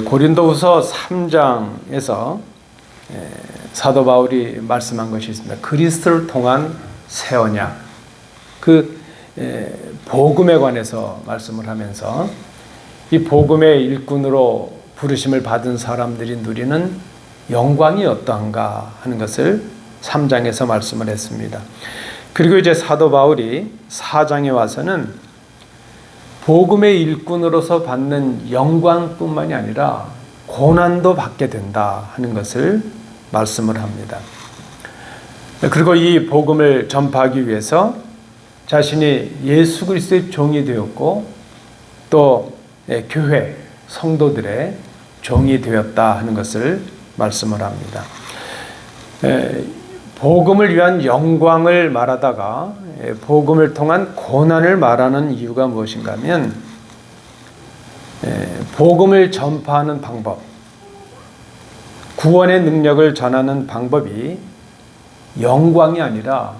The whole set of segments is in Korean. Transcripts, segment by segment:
고린도후서 3장에서 사도 바울이 말씀한 것이 있습니다. 그리스도를 통한 새 언약, 그 복음에 관해서 말씀을 하면서 이 복음의 일꾼으로 부르심을 받은 사람들이 누리는 영광이 어떠한가 하는 것을 3장에서 말씀을 했습니다. 그리고 이제 사도 바울이 4장에 와서는 복음의 일꾼으로서 받는 영광뿐만이 아니라 고난도 받게 된다 하는 것을 말씀을 합니다. 그리고 이 복음을 전파하기 위해서 자신이 예수 그리스도의 종이 되었고 또 교회 성도들의 종이 되었다 하는 것을 말씀을 합니다. 복음을 위한 영광을 말하다가 복음을 통한 고난을 말하는 이유가 무엇인가 하면 복음을 전파하는 방법, 구원의 능력을 전하는 방법이 영광이 아니라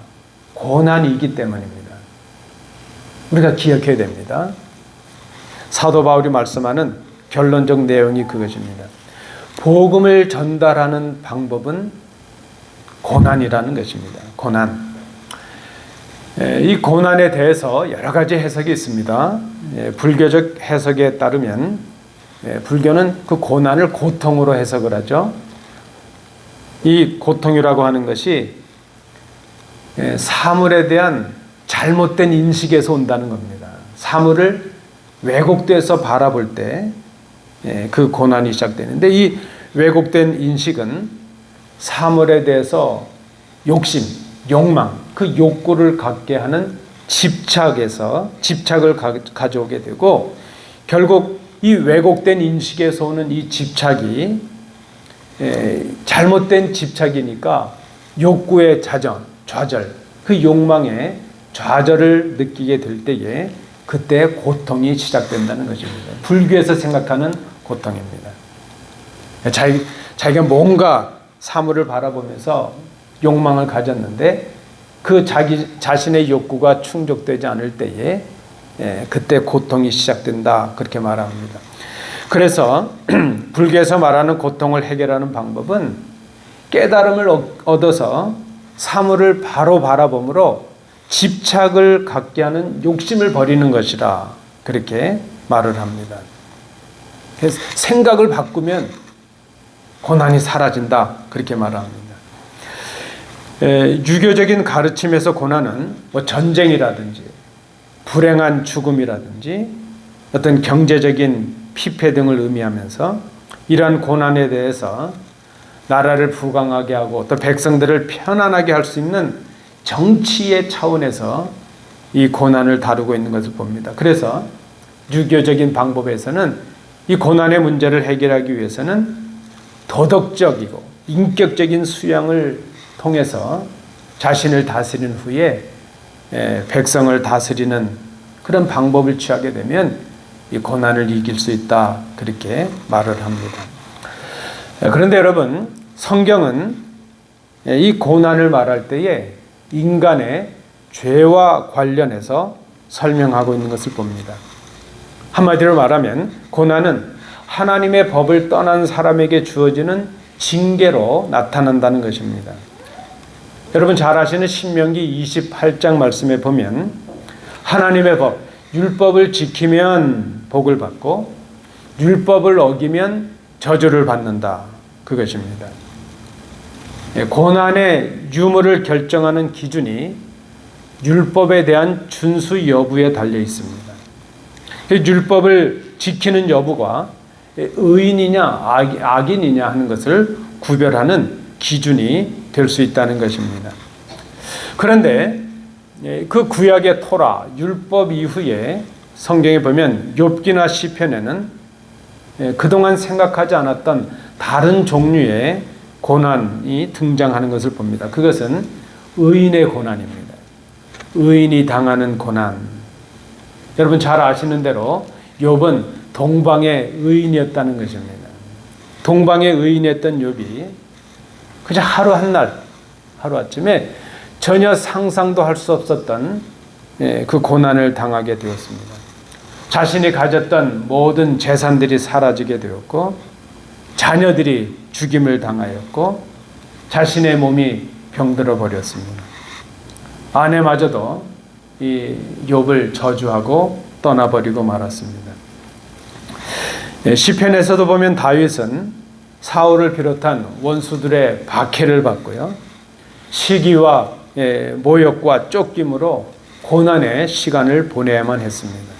고난이기 때문입니다. 우리가 기억해야 됩니다. 사도 바울이 말씀하는 결론적 내용이 그것입니다. 복음을 전달하는 방법은 고난이라는 것입니다. 고난. 이 고난에 대해서 여러 가지 해석이 있습니다. 불교적 해석에 따르면 불교는 그 고난을 고통으로 해석을 하죠. 이 고통이라고 하는 것이 사물에 대한 잘못된 인식에서 온다는 겁니다. 사물을 왜곡돼서 바라볼 때 그 고난이 시작되는데, 이 왜곡된 인식은 사물에 대해서 욕심, 욕망, 그 욕구를 갖게 하는 집착을 가져오게 되고, 결국 이 왜곡된 인식에서 오는 이 집착이 잘못된 집착이니까 욕구의 좌절, 그 욕망의 좌절을 느끼게 될 때에 그때 고통이 시작된다는 것입니다. 불교에서 생각하는 고통입니다. 자기가 뭔가 사물을 바라보면서 욕망을 가졌는데 그 자기 자신의 욕구가 충족되지 않을 때에 그때 고통이 시작된다, 그렇게 말합니다. 그래서 불교에서 말하는 고통을 해결하는 방법은 깨달음을 얻어서 사물을 바로 바라봄으로 집착을 갖게 하는 욕심을 버리는 것이라, 그렇게 말을 합니다. 그래서 생각을 바꾸면 고난이 사라진다, 그렇게 말합니다. 유교적인 가르침에서 고난은 전쟁이라든지 불행한 죽음이라든지 어떤 경제적인 피폐 등을 의미하면서 이러한 고난에 대해서 나라를 부강하게 하고 또 백성들을 편안하게 할 수 있는 정치의 차원에서 이 고난을 다루고 있는 것을 봅니다. 그래서 유교적인 방법에서는 이 고난의 문제를 해결하기 위해서는 도덕적이고 인격적인 수양을 통해서 자신을 다스린 후에 백성을 다스리는 그런 방법을 취하게 되면 이 고난을 이길 수 있다, 그렇게 말을 합니다. 그런데 여러분, 성경은 이 고난을 말할 때에 인간의 죄와 관련해서 설명하고 있는 것을 봅니다. 한마디로 말하면 고난은 하나님의 법을 떠난 사람에게 주어지는 징계로 나타난다는 것입니다. 여러분 잘 아시는 신명기 28장 말씀에 보면 하나님의 법, 율법을 지키면 복을 받고 율법을 어기면 저주를 받는다, 그것입니다. 고난의 유무를 결정하는 기준이 율법에 대한 준수 여부에 달려 있습니다. 율법을 지키는 여부가 의인이냐 악인이냐 하는 것을 구별하는 기준이 될 수 있다는 것입니다. 그런데 그 구약의 토라, 율법 이후에 성경에 보면 욥기나 시편에는 그동안 생각하지 않았던 다른 종류의 고난이 등장하는 것을 봅니다. 그것은 의인의 고난입니다. 의인이 당하는 고난. 여러분 잘 아시는 대로 욥은 동방의 의인이었다는 것입니다. 동방의 의인이었던 욥이 그저 하루아침에 전혀 상상도 할 수 없었던 그 고난을 당하게 되었습니다. 자신이 가졌던 모든 재산들이 사라지게 되었고 자녀들이 죽임을 당하였고 자신의 몸이 병들어 버렸습니다. 아내마저도 이 욥을 저주하고 떠나버리고 말았습니다. 시편에서도 보면 다윗은 사울을 비롯한 원수들의 박해를 받고요. 시기와 모욕과 쫓김으로 고난의 시간을 보내야만 했습니다.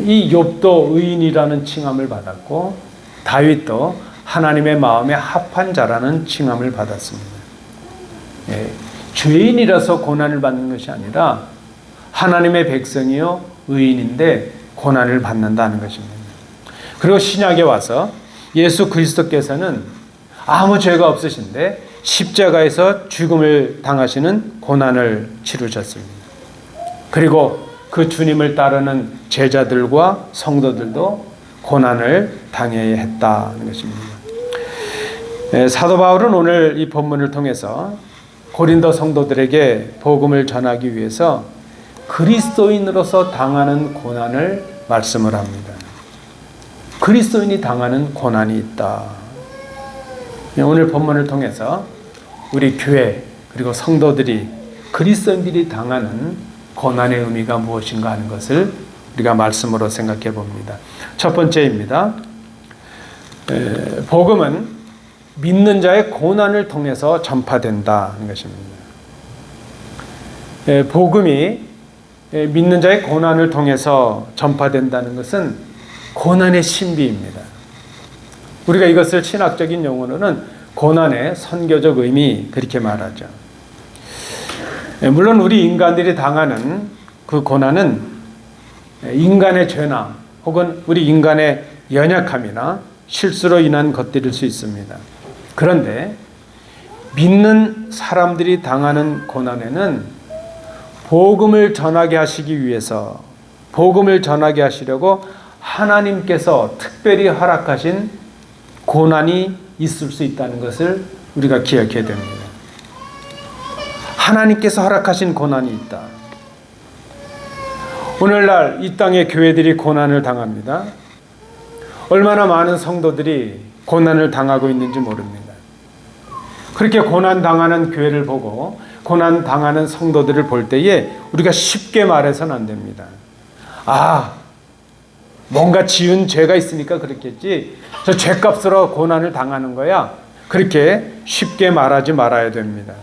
이 욥도 의인이라는 칭함을 받았고 다윗도 하나님의 마음에 합한 자라는 칭함을 받았습니다. 죄인이라서 고난을 받는 것이 아니라 하나님의 백성이요 의인인데 고난을 받는다는 것입니다. 그리고 신약에 와서 예수 그리스도께서는 아무 죄가 없으신데 십자가에서 죽음을 당하시는 고난을 치르셨습니다. 그리고 그 주님을 따르는 제자들과 성도들도 고난을 당해야 했다는 것입니다. 사도 바울은 오늘 이 본문을 통해서 고린도 성도들에게 복음을 전하기 위해서 그리스도인으로서 당하는 고난을 말씀을 합니다. 그리스도인이 당하는 고난이 있다. 오늘 본문을 통해서 우리 교회 그리고 성도들이 그리스도인들이 당하는 고난의 의미가 무엇인가 하는 것을 우리가 말씀으로 생각해 봅니다. 첫 번째입니다. 복음은 믿는 자의 고난을 통해서 전파된다는 것입니다. 복음이 믿는 자의 고난을 통해서 전파된다는 것은 고난의 신비입니다. 우리가 이것을 신학적인 용어로는 고난의 선교적 의미 그렇게 말하죠. 물론 우리 인간들이 당하는 그 고난은 인간의 죄나 혹은 우리 인간의 연약함이나 실수로 인한 것들일 수 있습니다. 그런데 믿는 사람들이 당하는 고난에는 복음을 전하게 하시기 위해서 복음을 전하게 하시려고 하나님께서 특별히 허락하신 고난이 있을 수 있다는 것을 우리가 기억해야 됩니다. 하나님께서 허락하신 고난이 있다. 오늘날 이 땅의 교회들이 고난을 당합니다. 얼마나 많은 성도들이 고난을 당하고 있는지 모릅니다. 그렇게 고난 당하는 교회를 보고 고난 당하는 성도들을 볼 때에 우리가 쉽게 말해서는 안 됩니다. 뭔가 지은 죄가 있으니까 그렇겠지. 저 죄값으로 고난을 당하는 거야. 그렇게 쉽게 말하지 말아야 됩니다.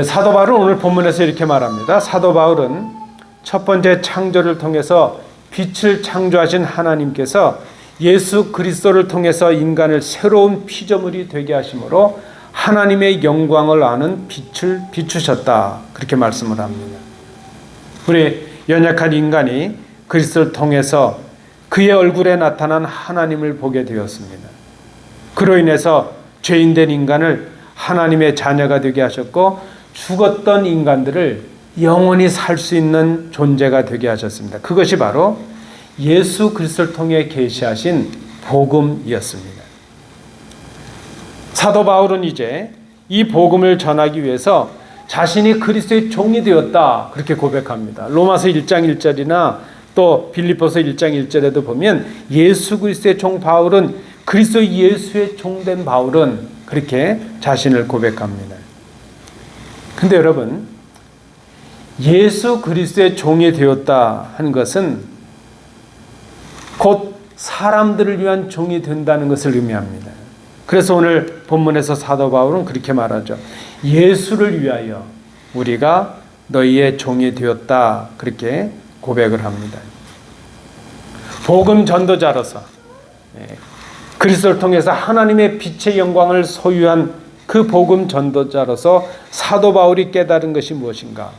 사도 바울은 오늘 본문에서 이렇게 말합니다. 사도 바울은 첫 번째 창조를 통해서 빛을 창조하신 하나님께서 예수 그리스도를 통해서 인간을 새로운 피조물이 되게 하심으로 하나님의 영광을 아는 빛을 비추셨다. 그렇게 말씀을 합니다. 우리 연약한 인간이 그리스도를 통해서 그의 얼굴에 나타난 하나님을 보게 되었습니다. 그로 인해서 죄인된 인간을 하나님의 자녀가 되게 하셨고 죽었던 인간들을 영원히 살 수 있는 존재가 되게 하셨습니다. 그것이 바로 예수 그리스도를 통해 계시하신 복음이었습니다. 사도 바울은 이제 이 복음을 전하기 위해서 자신이 그리스도의 종이 되었다 그렇게 고백합니다. 로마서 1장 1절이나 또 빌립보서 1장 1절에도 보면 예수 그리스도의 종 바울은 그리스도 예수의 종된 바울은 그렇게 자신을 고백합니다. 근데 여러분 예수 그리스도의 종이 되었다 하는 것은 곧 사람들을 위한 종이 된다는 것을 의미합니다. 그래서 오늘 본문에서 사도 바울은 그렇게 말하죠. 예수를 위하여 우리가 너희의 종이 되었다 그렇게 고백을 합니다. 복음 전도자로서 그리스도를 통해서 하나님의 빛의 영광을 소유한 그 복음 전도자로서 사도 바울이 깨달은 것이 무엇인가?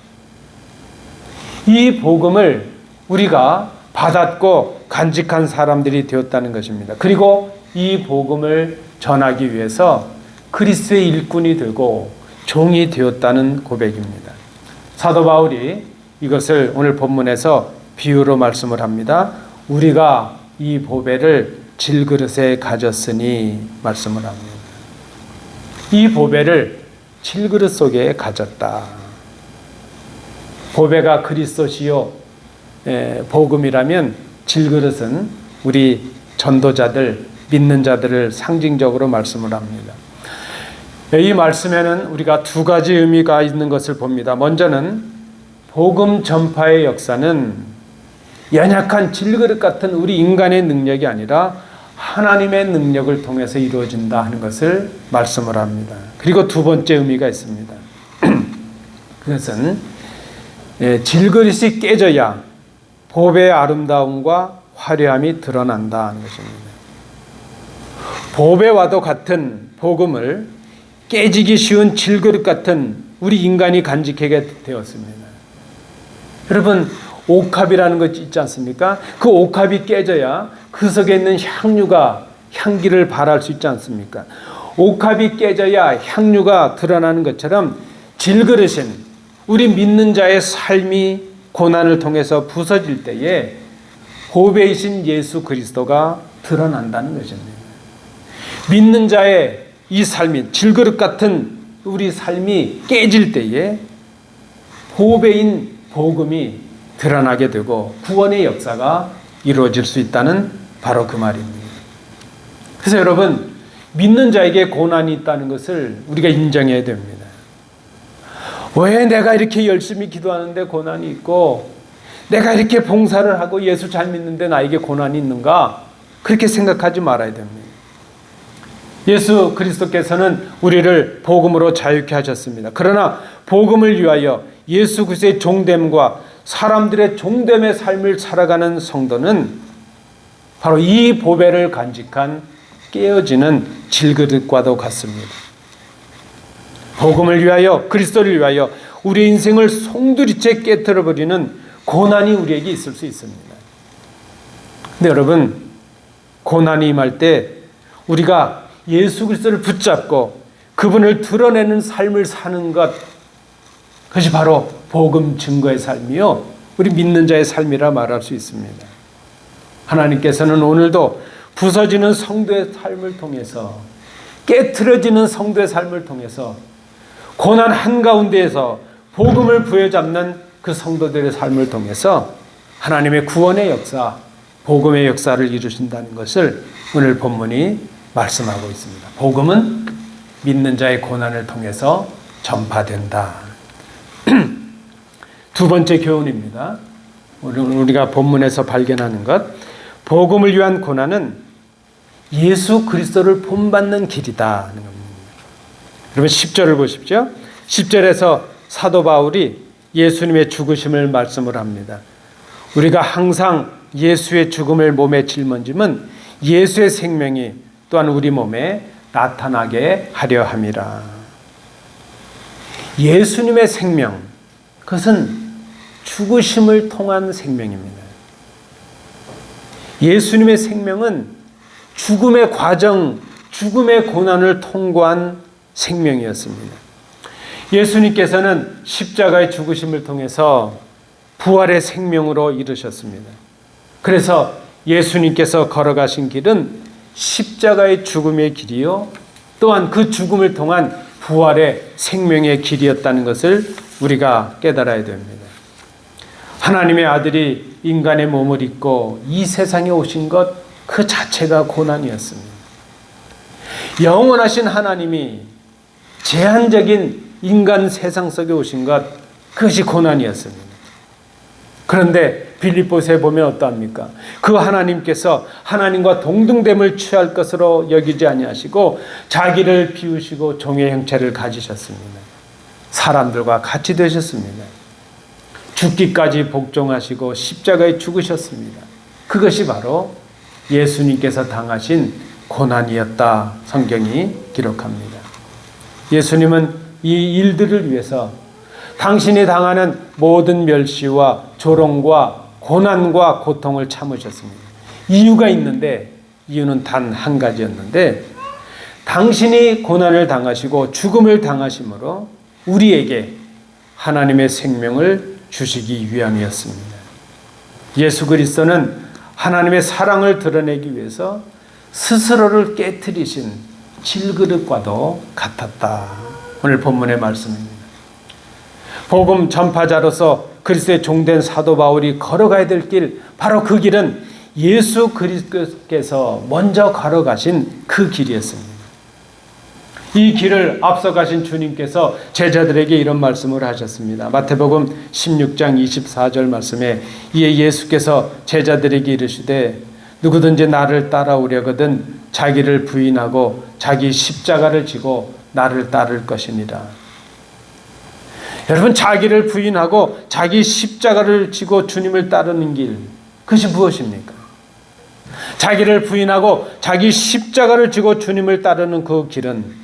이 복음을 우리가 받았고 간직한 사람들이 되었다는 것입니다. 그리고 이 복음을 전하기 위해서 그리스도의 일꾼이 되고 종이 되었다는 고백입니다. 사도 바울이 이것을 오늘 본문에서 비유로 말씀을 합니다. 우리가 이 보배를 질그릇에 가졌으니 말씀을 합니다. 이 보배를 질그릇 속에 가졌다. 보배가 그리스도시요 복음이라면 질그릇은 우리 전도자들, 믿는 자들을 상징적으로 말씀을 합니다. 이 말씀에는 우리가 두 가지 의미가 있는 것을 봅니다. 먼저는 복음 전파의 역사는 연약한 질그릇 같은 우리 인간의 능력이 아니라 하나님의 능력을 통해서 이루어진다 하는 것을 말씀을 합니다. 그리고 두 번째 의미가 있습니다. 그것은 질그릇이 깨져야 복의 아름다움과 화려함이 드러난다 하는 것입니다. 보배와도 같은 복음을 깨지기 쉬운 질그릇 같은 우리 인간이 간직하게 되었습니다. 여러분, 옥합이라는 것 있지 않습니까? 그 옥합이 깨져야 그 속에 있는 향유가 향기를 발할 수 있지 않습니까? 옥합이 깨져야 향유가 드러나는 것처럼 질그릇은 우리 믿는 자의 삶이 고난을 통해서 부서질 때에 보배이신 예수 그리스도가 드러난다는 것입니다. 믿는 자의 이 삶이 질그릇 같은 우리 삶이 깨질 때에 보배인 복음이 드러나게 되고 구원의 역사가 이루어질 수 있다는 바로 그 말입니다. 그래서 여러분, 믿는 자에게 고난이 있다는 것을 우리가 인정해야 됩니다. 왜 내가 이렇게 열심히 기도하는데 고난이 있고 내가 이렇게 봉사를 하고 예수 잘 믿는데 나에게 고난이 있는가? 그렇게 생각하지 말아야 됩니다. 예수 그리스도께서는 우리를 복음으로 자유케 하셨습니다. 그러나 복음을 위하여 예수 그리스도의 종됨과 사람들의 종됨의 삶을 살아가는 성도는 바로 이 보배를 간직한 깨어지는 질그릇과도 같습니다. 복음을 위하여, 그리스도를 위하여 우리의 인생을 송두리째 깨트려버리는 고난이 우리에게 있을 수 있습니다. 근데 여러분, 고난이 임할 때 우리가 예수 그리스도를 붙잡고 그분을 드러내는 삶을 사는 것, 그것이 바로 복음 증거의 삶이요, 우리 믿는 자의 삶이라 말할 수 있습니다. 하나님께서는 오늘도 부서지는 성도의 삶을 통해서, 깨트려지는 성도의 삶을 통해서, 고난 한가운데에서 복음을 부여잡는 그 성도들의 삶을 통해서 하나님의 구원의 역사, 복음의 역사를 이루신다는 것을 오늘 본문이 말씀하고 있습니다. 복음은 믿는 자의 고난을 통해서 전파된다. 두 번째 교훈입니다. 우리가 본문에서 발견하는 것, 복음을 위한 고난은 예수 그리스도를 본받는 길이다 하는 겁니다. 여러분 10절을 보십시오. 10절에서 사도 바울이 예수님의 죽으심을 말씀을 합니다. 우리가 항상 예수의 죽음을 몸에 짊어짐은 예수의 생명이 또한 우리 몸에 나타나게 하려 함이라. 예수님의 생명, 그것은 죽으심을 통한 생명입니다. 예수님의 생명은 죽음의 과정, 죽음의 고난을 통과한 생명이었습니다. 예수님께서는 십자가의 죽으심을 통해서 부활의 생명으로 이르셨습니다. 그래서 예수님께서 걸어가신 길은 십자가의 죽음의 길이요, 또한 그 죽음을 통한 부활의 생명의 길이었다는 것을 우리가 깨달아야 됩니다. 하나님의 아들이 인간의 몸을 입고 이 세상에 오신 것 그 자체가 고난이었습니다. 영원하신 하나님이 제한적인 인간 세상 속에 오신 것, 그것이 고난이었습니다. 그런데 빌립보서에 보면 어떠합니까? 그 하나님께서 하나님과 동등됨을 취할 것으로 여기지 아니하시고 자기를 비우시고 종의 형체를 가지셨습니다. 사람들과 같이 되셨습니다. 죽기까지 복종하시고 십자가에 죽으셨습니다. 그것이 바로 예수님께서 당하신 고난이었다, 성경이 기록합니다. 예수님은 이 일들을 위해서 당신이 당하는 모든 멸시와 조롱과 고난과 고통을 참으셨습니다. 이유가 있는데, 이유는 단 한 가지였는데, 당신이 고난을 당하시고 죽음을 당하심으로 우리에게 하나님의 생명을 주시기 위함이었습니다. 예수 그리스도는 하나님의 사랑을 드러내기 위해서 스스로를 깨트리신 질그릇과도 같았다. 오늘 본문의 말씀입니다. 복음 전파자로서 그리스도의 종된 사도 바울이 걸어가야 될 길, 바로 그 길은 예수 그리스도께서 먼저 걸어가신 그 길이었습니다. 이 길을 앞서가신 주님께서 제자들에게 이런 말씀을 하셨습니다. 마태복음 16장 24절 말씀에 이에 예수께서 제자들에게 이르시되 누구든지 나를 따라오려거든 자기를 부인하고 자기 십자가를 지고 나를 따를 것이니라. 여러분, 자기를 부인하고 자기 십자가를 지고 주님을 따르는 길, 그것이 무엇입니까? 자기를 부인하고 자기 십자가를 지고 주님을 따르는 그 길은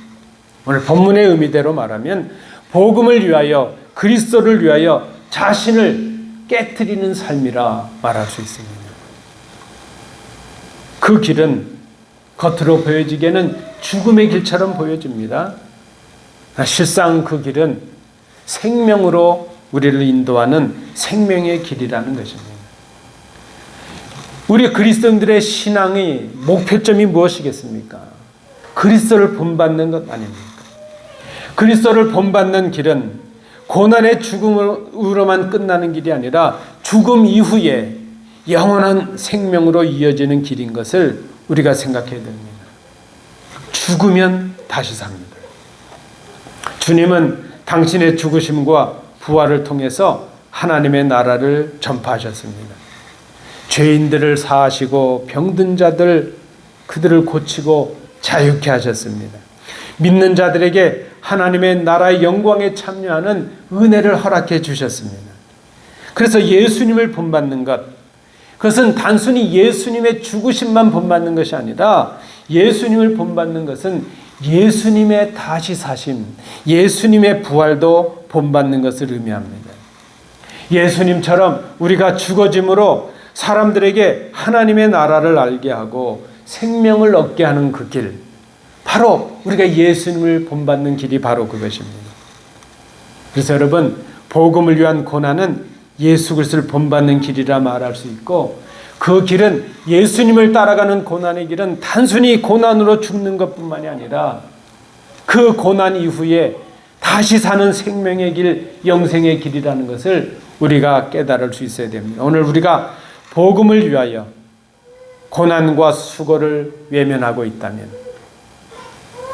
오늘 본문의 의미대로 말하면 복음을 위하여, 그리스도를 위하여 자신을 깨트리는 삶이라 말할 수 있습니다. 그 길은 겉으로 보여지기에는 죽음의 길처럼 보여집니다. 실상 그 길은 생명으로 우리를 인도하는 생명의 길이라는 것입니다. 우리 그리스도인들의 신앙의 목표점이 무엇이겠습니까? 그리스도를 본받는 것 아닙니까? 그리스도를 본받는 길은 고난의 죽음으로만 끝나는 길이 아니라 죽음 이후에 영원한 생명으로 이어지는 길인 것을 우리가 생각해야 됩니다. 죽으면 다시 삽니다. 주님은 당신의 죽으심과 부활을 통해서 하나님의 나라를 전파하셨습니다. 죄인들을 사하시고 병든 자들 그들을 고치고 자유케 하셨습니다. 믿는 자들에게 하나님의 나라의 영광에 참여하는 은혜를 허락해 주셨습니다. 그래서 예수님을 본받는 것, 그것은 단순히 예수님의 죽으심만 본받는 것이 아니라 예수님을 본받는 것은 예수님의 다시 사심, 예수님의 부활도 본받는 것을 의미합니다. 예수님처럼 우리가 죽어짐으로 사람들에게 하나님의 나라를 알게 하고 생명을 얻게 하는 그 길, 바로 우리가 예수님을 본받는 길이 바로 그것입니다. 그래서 여러분, 복음을 위한 고난은 예수 그리스도를 본받는 길이라 말할 수 있고, 그 길은 예수님을 따라가는 고난의 길은 단순히 고난으로 죽는 것뿐만이 아니라 그 고난 이후에 다시 사는 생명의 길, 영생의 길이라는 것을 우리가 깨달을 수 있어야 됩니다. 오늘 우리가 복음을 위하여 고난과 수고를 외면하고 있다면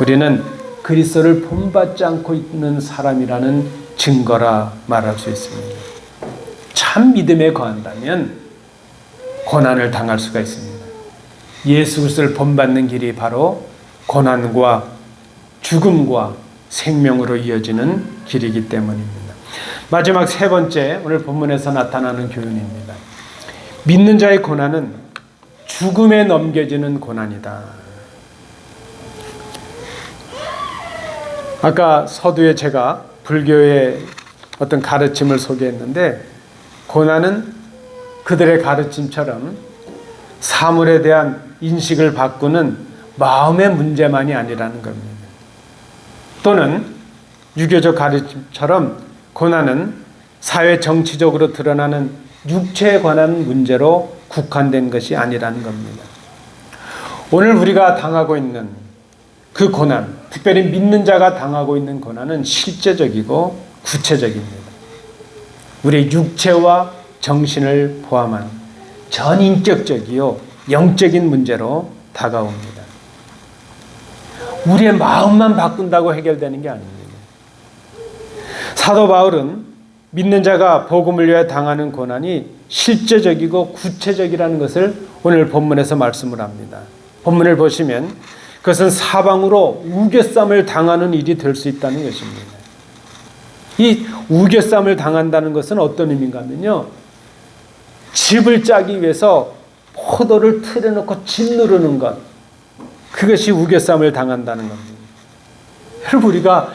우리는 그리스도를 본받지 않고 있는 사람이라는 증거라 말할 수 있습니다. 참 믿음에 거한다면 고난을 당할 수가 있습니다. 예수 그리스도를 본받는 길이 바로 고난과 죽음과 생명으로 이어지는 길이기 때문입니다. 마지막 세 번째, 오늘 본문에서 나타나는 교훈입니다. 믿는 자의 고난은 죽음에 넘겨지는 고난이다. 아까 서두에 제가 불교의 어떤 가르침을 소개했는데, 고난은 그들의 가르침처럼 사물에 대한 인식을 바꾸는 마음의 문제만이 아니라는 겁니다. 또는 유교적 가르침처럼 고난은 사회 정치적으로 드러나는 육체에 관한 문제로 국한된 것이 아니라는 겁니다. 오늘 우리가 당하고 있는 그 고난, 특별히 믿는 자가 당하고 있는 고난은 실제적이고 구체적입니다. 우리의 육체와 정신을 포함한 전인격적이요 영적인 문제로 다가옵니다. 우리의 마음만 바꾼다고 해결되는 게 아닙니다. 사도 바울은 믿는 자가 복음을 위해 당하는 고난이 실제적이고 구체적이라는 것을 오늘 본문에서 말씀을 합니다. 본문을 보시면 그것은 사방으로 우겨쌈을 당하는 일이 될 수 있다는 것입니다. 이 우겨쌈을 당한다는 것은 어떤 의미인가 하면요, 집을 짜기 위해서 포도를 틀에 놓고 짓누르는 것, 그것이 우겨쌈을 당한다는 겁니다. 여러분, 우리가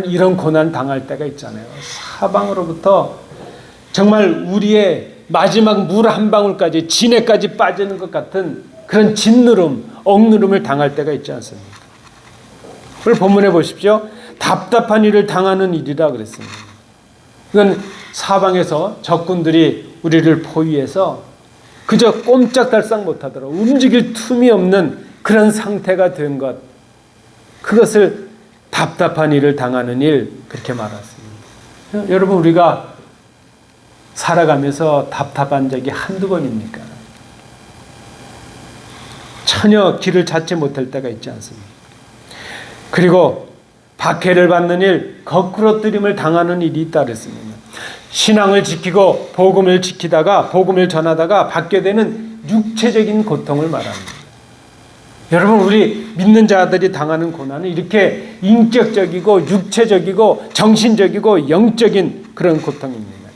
이런 고난을 당할 때가 있잖아요. 사방으로부터 정말 우리의 마지막 물 한 방울까지, 진해까지 빠지는 것 같은 그런 짓누름, 억누름을 당할 때가 있지 않습니까? 오늘 본문에 보십시오. 답답한 일을 당하는 일이라 그랬습니다. 이건 사방에서 적군들이 우리를 포위해서 그저 꼼짝달싹 못하도록 움직일 틈이 없는 그런 상태가 된 것, 그것을 답답한 일을 당하는 일, 그렇게 말했습니다. 여러분, 우리가 살아가면서 답답한 적이 한두 번입니까? 전혀 길을 찾지 못할 때가 있지 않습니까? 그리고 박해를 받는 일, 거꾸로뜨림을 당하는 일이 있다 그랬습니다. 신앙을 지키고 복음을 지키다가, 복음을 전하다가 받게 되는 육체적인 고통을 말합니다. 여러분, 우리 믿는 자들이 당하는 고난은 이렇게 인격적이고 육체적이고 정신적이고 영적인 그런 고통입니다.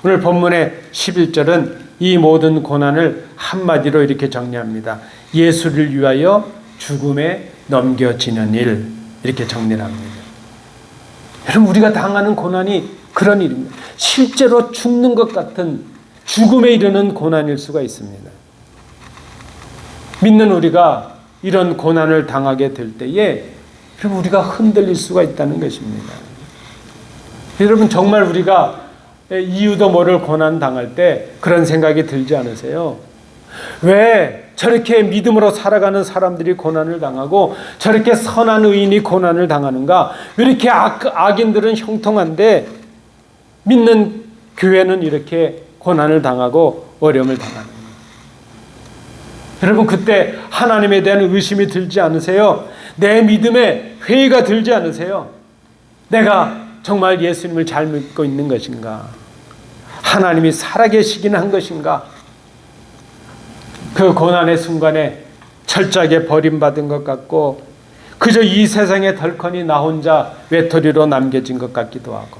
오늘 본문의 11절은 이 모든 고난을 한마디로 이렇게 정리합니다. 예수를 위하여 죽음에 넘겨지는 일, 이렇게 정리를 합니다. 여러분, 우리가 당하는 고난이 그런 일입니다. 실제로 죽는 것 같은 죽음에 이르는 고난일 수가 있습니다. 믿는 우리가 이런 고난을 당하게 될 때에 여러분, 우리가 흔들릴 수가 있다는 것입니다. 여러분, 정말 우리가 이유도 모를 고난 당할 때 그런 생각이 들지 않으세요? 왜 저렇게 믿음으로 살아가는 사람들이 고난을 당하고 저렇게 선한 의인이 고난을 당하는가? 왜 이렇게 악인들은 형통한데 믿는 교회는 이렇게 고난을 당하고 어려움을 당하는가? 여러분, 그때 하나님에 대한 의심이 들지 않으세요? 내 믿음에 회의가 들지 않으세요? 내가 정말 예수님을 잘 믿고 있는 것인가? 하나님이 살아계시긴 한 것인가? 그 고난의 순간에 철저하게 버림받은 것 같고 그저 이 세상에 덜커니 나 혼자 외톨이로 남겨진 것 같기도 하고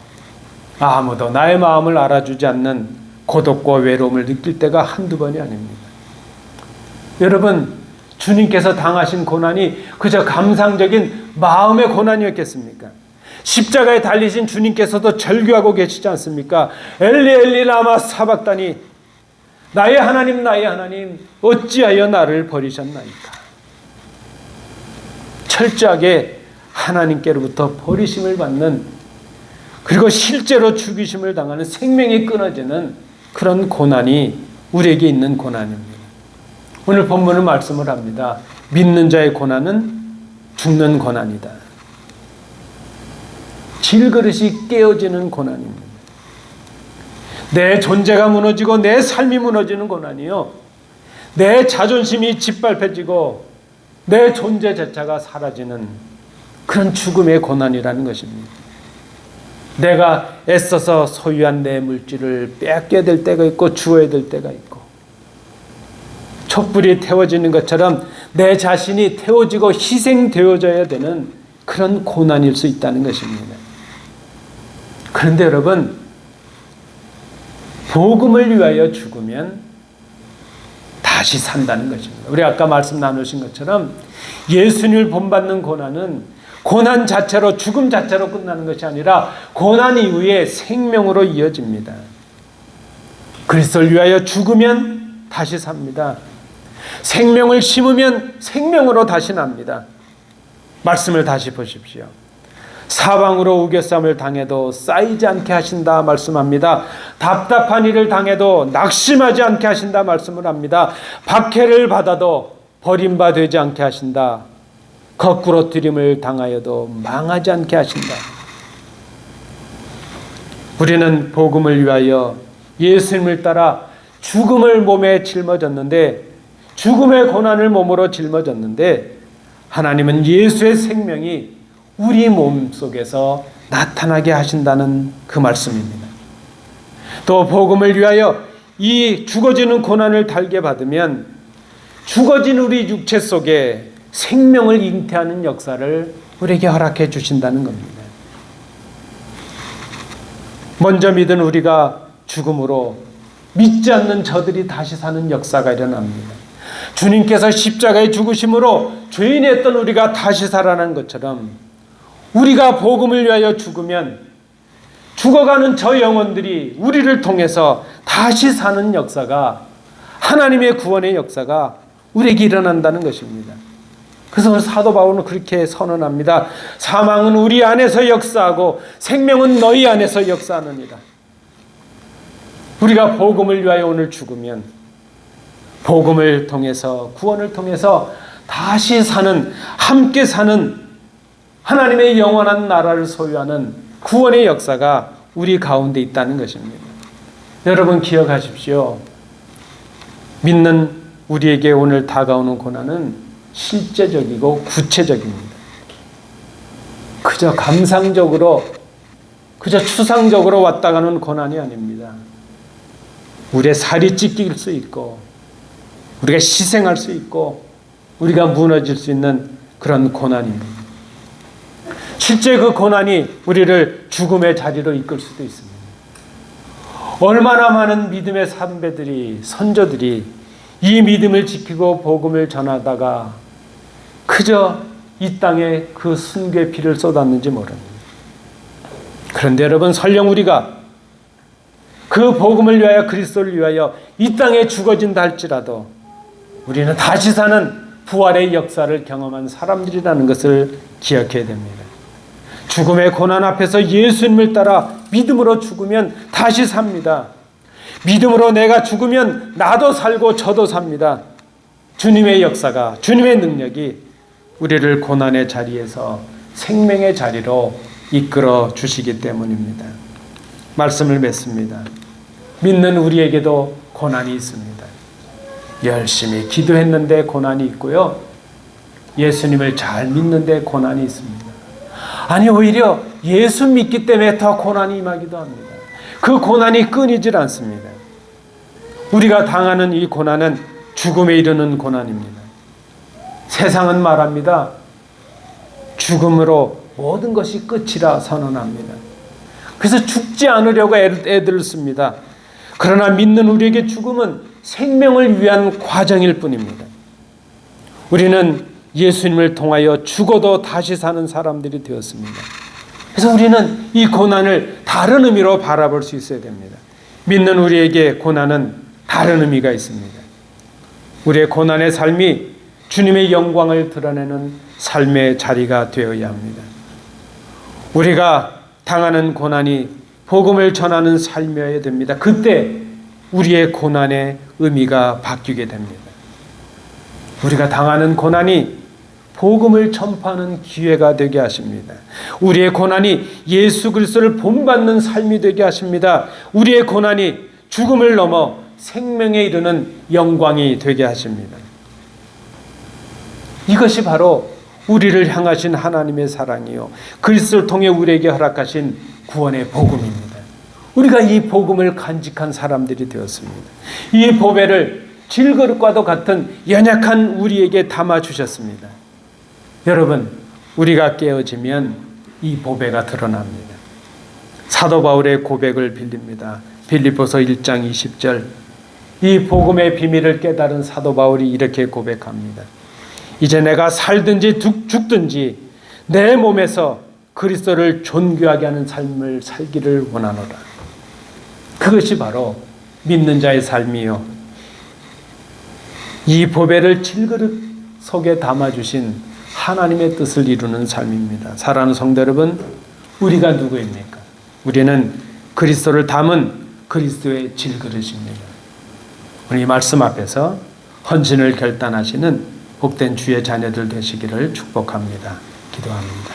아무도 나의 마음을 알아주지 않는 고독과 외로움을 느낄 때가 한두 번이 아닙니다. 여러분, 주님께서 당하신 고난이 그저 감상적인 마음의 고난이었겠습니까? 십자가에 달리신 주님께서도 절규하고 계시지 않습니까? 엘리 엘리 라마 사박다니, 나의 하나님 나의 하나님 어찌하여 나를 버리셨나이까? 철저하게 하나님께로부터 버리심을 받는, 그리고 실제로 죽이심을 당하는, 생명이 끊어지는 그런 고난이 우리에게 있는 고난입니다. 오늘 본문은 말씀을 합니다. 믿는 자의 고난은 죽는 고난이다. 질그릇이 깨어지는 고난입니다. 내 존재가 무너지고 내 삶이 무너지는 고난이요, 내 자존심이 짓밟혀지고 내 존재 자체가 사라지는 그런 죽음의 고난이라는 것입니다. 내가 애써서 소유한 내 물질을 빼앗겨야 될 때가 있고 주어야 될 때가 있고, 촛불이 태워지는 것처럼 내 자신이 태워지고 희생되어져야 되는 그런 고난일 수 있다는 것입니다. 그런데 여러분, 복음을 위하여 죽으면 다시 산다는 것입니다. 우리 아까 말씀 나누신 것처럼 예수님을 본받는 고난은 고난 자체로, 죽음 자체로 끝나는 것이 아니라 고난 이후에 생명으로 이어집니다. 그리스도를 위하여 죽으면 다시 삽니다. 생명을 심으면 생명으로 다시 납니다. 말씀을 다시 보십시오. 사방으로 우겨쌈을 당해도 쌓이지 않게 하신다 말씀합니다. 답답한 일을 당해도 낙심하지 않게 하신다 말씀을 합니다. 박해를 받아도 버림받지 않게 하신다. 거꾸로 들임을 당하여도 망하지 않게 하신다. 우리는 복음을 위하여 예수님을 따라 죽음을 몸에 짊어졌는데, 죽음의 고난을 몸으로 짊어졌는데, 하나님은 예수의 생명이 우리 몸 속에서 나타나게 하신다는 그 말씀입니다. 또 복음을 위하여 이 죽어지는 고난을 달게 받으면 죽어진 우리 육체 속에 생명을 잉태하는 역사를 우리에게 허락해 주신다는 겁니다. 먼저 믿은 우리가 죽음으로 믿지 않는 저들이 다시 사는 역사가 일어납니다. 주님께서 십자가에 죽으심으로 죄인이었던 우리가 다시 살아난 것처럼 우리가 복음을 위하여 죽으면 죽어가는 저 영혼들이 우리를 통해서 다시 사는 역사가, 하나님의 구원의 역사가 우리에게 일어난다는 것입니다. 그래서 사도 바울은 그렇게 선언합니다. 사망은 우리 안에서 역사하고 생명은 너희 안에서 역사하느니라. 우리가 복음을 위하여 오늘 죽으면 복음을 통해서, 구원을 통해서 다시 사는, 함께 사는 하나님의 영원한 나라를 소유하는 구원의 역사가 우리 가운데 있다는 것입니다. 여러분 기억하십시오. 믿는 우리에게 오늘 다가오는 고난은 실제적이고 구체적입니다. 그저 감상적으로, 그저 추상적으로 왔다 가는 고난이 아닙니다. 우리의 살이 찢길 수 있고, 우리가 희생할 수 있고, 우리가 무너질 수 있는 그런 고난입니다. 실제 그 고난이 우리를 죽음의 자리로 이끌 수도 있습니다. 얼마나 많은 믿음의 선배들이, 선조들이 이 믿음을 지키고 복음을 전하다가 그저 이 땅에 그 순교의 피를 쏟았는지 모릅니다. 그런데 여러분, 설령 우리가 그 복음을 위하여, 그리스도를 위하여 이 땅에 죽어진다 할지라도 우리는 다시 사는 부활의 역사를 경험한 사람들이라는 것을 기억해야 됩니다. 죽음의 고난 앞에서 예수님을 따라 믿음으로 죽으면 다시 삽니다. 믿음으로 내가 죽으면 나도 살고 저도 삽니다. 주님의 역사가, 주님의 능력이 우리를 고난의 자리에서 생명의 자리로 이끌어 주시기 때문입니다. 말씀을 맺습니다. 믿는 우리에게도 고난이 있습니다. 열심히 기도했는데 고난이 있고요. 예수님을 잘 믿는데 고난이 있습니다. 아니, 오히려 예수 믿기 때문에 더 고난이 임하기도 합니다. 그 고난이 끊이질 않습니다. 우리가 당하는 이 고난은 죽음에 이르는 고난입니다. 세상은 말합니다. 죽음으로 모든 것이 끝이라 선언합니다. 그래서 죽지 않으려고 애를 씁니다. 그러나 믿는 우리에게 죽음은 생명을 위한 과정일 뿐입니다. 우리는 예수님을 통하여 죽어도 다시 사는 사람들이 되었습니다. 그래서 우리는 이 고난을 다른 의미로 바라볼 수 있어야 됩니다. 믿는 우리에게 고난은 다른 의미가 있습니다. 우리의 고난의 삶이 주님의 영광을 드러내는 삶의 자리가 되어야 합니다. 우리가 당하는 고난이 복음을 전하는 삶이어야 됩니다. 그때 우리의 고난의 의미가 바뀌게 됩니다. 우리가 당하는 고난이 복음을 전파하는 기회가 되게 하십니다. 우리의 고난이 예수 그리스도를 본받는 삶이 되게 하십니다. 우리의 고난이 죽음을 넘어 생명에 이르는 영광이 되게 하십니다. 이것이 바로 우리를 향하신 하나님의 사랑이요, 그리스도를 통해 우리에게 허락하신 구원의 복음입니다. 우리가 이 복음을 간직한 사람들이 되었습니다. 이 보배를 질그릇과도 같은 연약한 우리에게 담아주셨습니다. 여러분, 우리가 깨어지면 이 보배가 드러납니다. 사도 바울의 고백을 빌립니다. 빌립보서 1장 20절. 이 복음의 비밀을 깨달은 사도 바울이 이렇게 고백합니다. 이제 내가 살든지 죽든지 내 몸에서 그리스도를 존귀하게 하는 삶을 살기를 원하노라. 그것이 바로 믿는 자의 삶이요, 이 보배를 질그릇 속에 담아주신 하나님의 뜻을 이루는 삶입니다. 사랑하는 성도 여러분, 우리가 누구입니까? 우리는 그리스도를 담은 그리스도의 질그릇입니다. 오늘 이 말씀 앞에서 헌신을 결단하시는 복된 주의 자녀들 되시기를 축복합니다. 기도합니다.